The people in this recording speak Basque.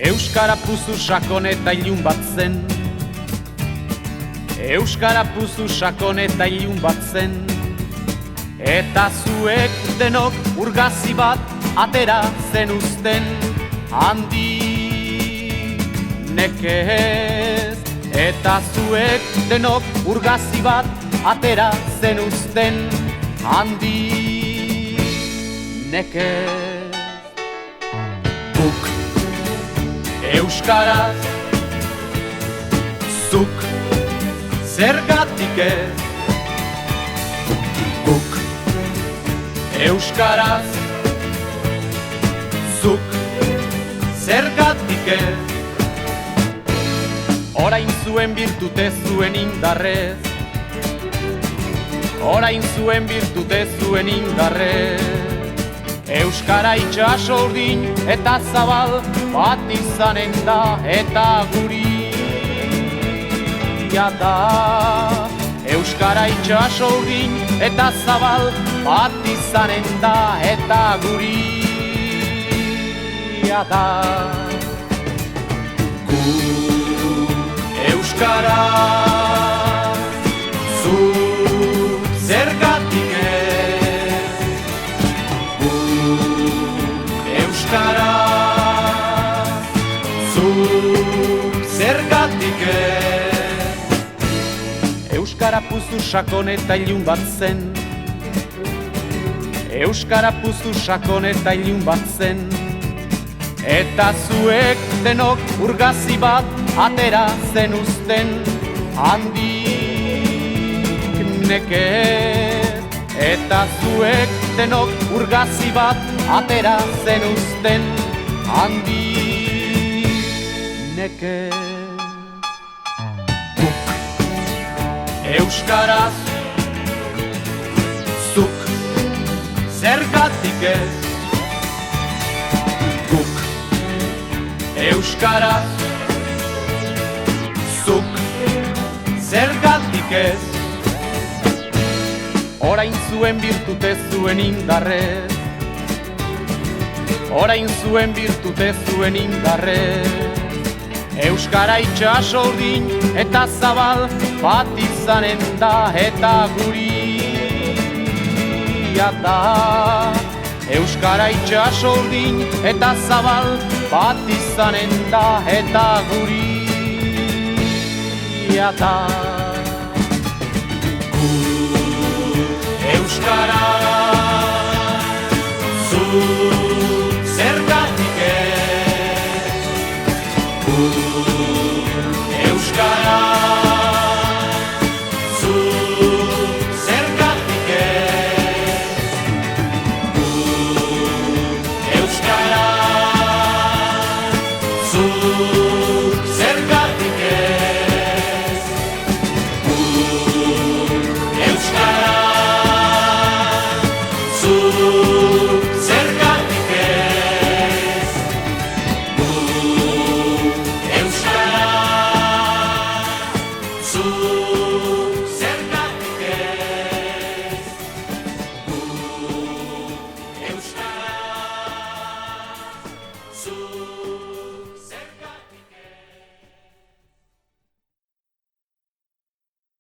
Euskara puzu sakon eta ilun bat zen. Euskara puzu sakon eta ilun bat zen. Eta zuek denok urgazi bat atera zen uzten. Handi nekez. Eta zuek denok urgazi bat atera zen uzten. Handi nekez. Guk euskaraz, zuk zergatik ez. Guk euskaraz, zuk zergatik ez. Orain zuen birtute zuen indarrez. Orain zuen birtute zuen indarrez. Euskara itxaso urdin eta zabal bat izanen da eta guria da. Euskara itxaso urdin eta zabal bat izanen da eta guria da. Gu euskara, zuk zergatik ez. Euskara, zuk zergatik ez. Euskara puzu sakon eta ilun bat zen. Euskara puzu sakon eta ilun bat zen. Eta zuek denok urgazi bat atera zen uzten. Handik nekez. Eta zuek denok urgazi bat atera zen uzten. Handi nekez. Guk euskaraz, zuk zergatik ez. Guk euskaraz, zuk zergatik ez. Orain zuen birtute zuen indarrez. Orain zuen birtute zuen indarrez. Euskara itxaso urdin eta zabal bat izanen da eta guria da. Euskara itxaso urdin eta zabal bat izanen da eta guria da. Euskara, zuk zergatik ez. Euskara, zuk zergatik ez. Euskara, zuk zergatik ez. Euskara, zuk zergatik ez. Euskara, zuk zergatik ez. Euskara, zuk